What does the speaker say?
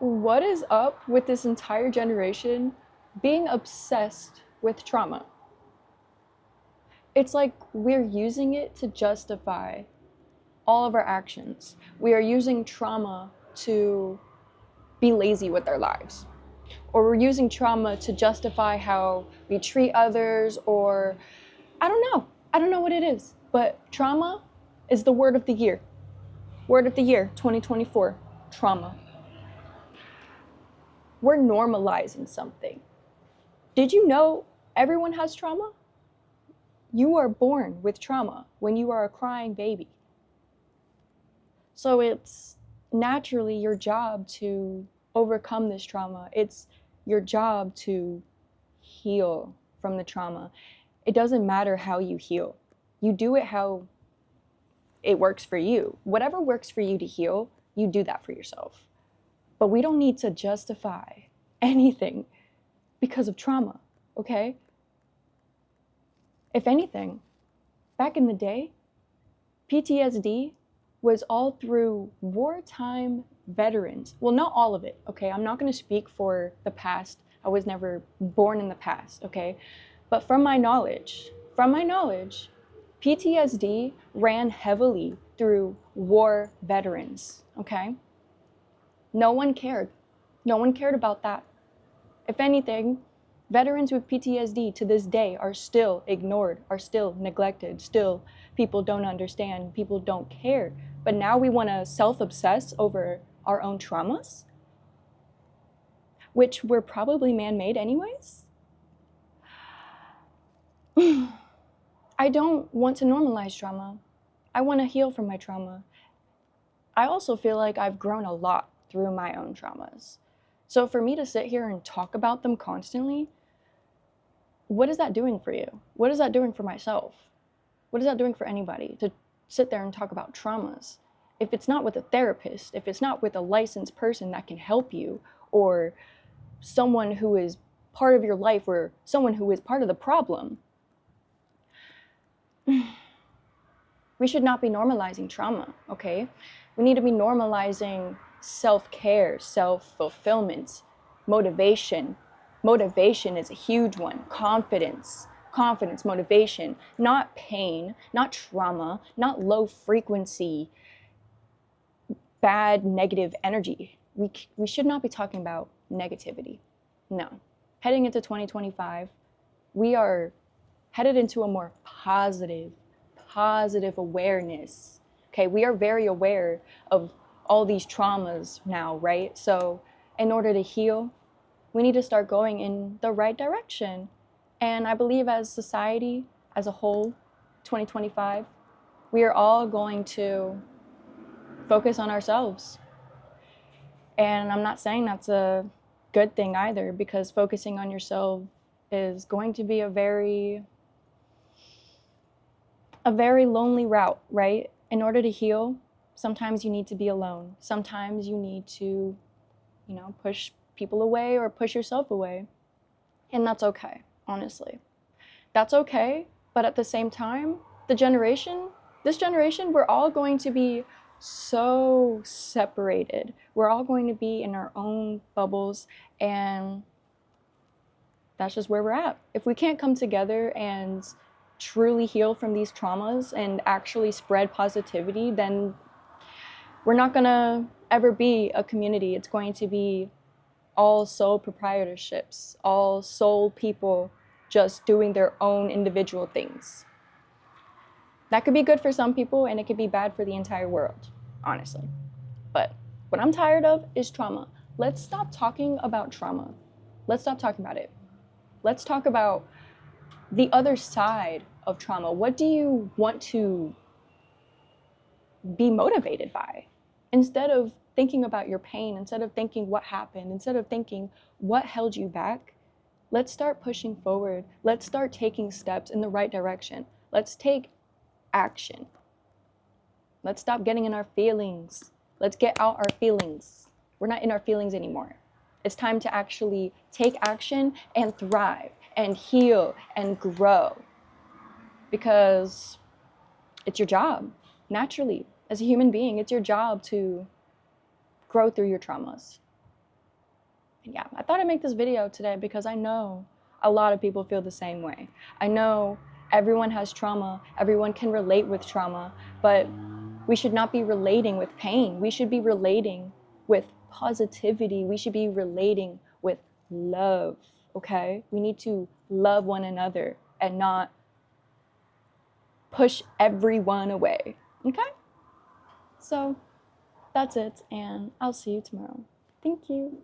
What is up with this entire generation being obsessed with trauma? It's like we're using it to justify all of our actions. We are using trauma to be lazy with our lives. Or we're using trauma to justify how we treat others, or I don't know. I don't know what it is. But trauma is the word of the year. Word of the year 2024 trauma. We're normalizing something. Did you know everyone has trauma? You are born with trauma when you are a crying baby. So it's naturally your job to overcome this trauma. It's your job to heal from the trauma. It doesn't matter how you heal. You do it how it works for you. Whatever works for you to heal, you do that for yourself. But we don't need to justify anything because of trauma, okay? If anything, back in the day, PTSD was all through wartime veterans. Well, not all of it, okay? I'm not going to speak for the past. I was never born in the past, okay? But from my knowledge, PTSD ran heavily through war veterans, okay? No one cared. No one cared about that. If anything, veterans with PTSD to this day are still ignored, are still neglected, still people don't understand, people don't care. But now we want to self-obsess over our own traumas, which were probably man-made anyways. I don't want to normalize trauma. I want to heal from my trauma. I also feel like I've grown a lot through my own traumas. So for me to sit here and talk about them constantly, what is that doing for you? What is that doing for myself? What is that doing for anybody to sit there and talk about traumas? If it's not with a therapist, if it's not with a licensed person that can help you, or someone who is part of your life, or someone who is part of the problem, we should not be normalizing trauma, okay? We need to be normalizing self-care, self-fulfillment, motivation. Motivation is a huge one. Confidence, motivation, not pain, not trauma, not low frequency, bad, negative energy. We should not be talking about negativity. No. Heading into 2025, we are headed into a more positive awareness. Okay, we are very aware of all these traumas now, right? So in order to heal, we need to start going in the right direction. And I believe as society as a whole, 2025, we are all going to focus on ourselves. And I'm not saying that's a good thing either, because focusing on yourself is going to be a very lonely route, right? In order to heal, sometimes you need to be alone. Sometimes you need to, push people away or push yourself away. And that's okay, honestly. That's okay, but at the same time, this generation, we're all going to be so separated. We're all going to be in our own bubbles, and that's just where we're at. If we can't come together and truly heal from these traumas and actually spread positivity, then we're not gonna ever be a community. It's going to be all sole proprietorships, all sole people just doing their own individual things. That could be good for some people and it could be bad for the entire world, honestly. But what I'm tired of is trauma. Let's stop talking about trauma. Let's stop talking about it. Let's talk about the other side of trauma. What do you want to be motivated by? Instead of thinking about your pain, instead of thinking what happened, instead of thinking what held you back, let's start pushing forward. Let's start taking steps in the right direction. Let's take action. Let's stop getting in our feelings. Let's get out our feelings. We're not in our feelings anymore. It's time to actually take action and thrive and heal and grow, because it's your job. Naturally, as a human being, it's your job to grow through your traumas. And yeah, I thought I'd make this video today because I know a lot of people feel the same way. I know everyone has trauma, everyone can relate with trauma, but we should not be relating with pain. We should be relating with positivity. We should be relating with love, okay? We need to love one another and not push everyone away, okay? So that's it, and I'll see you tomorrow. Thank you.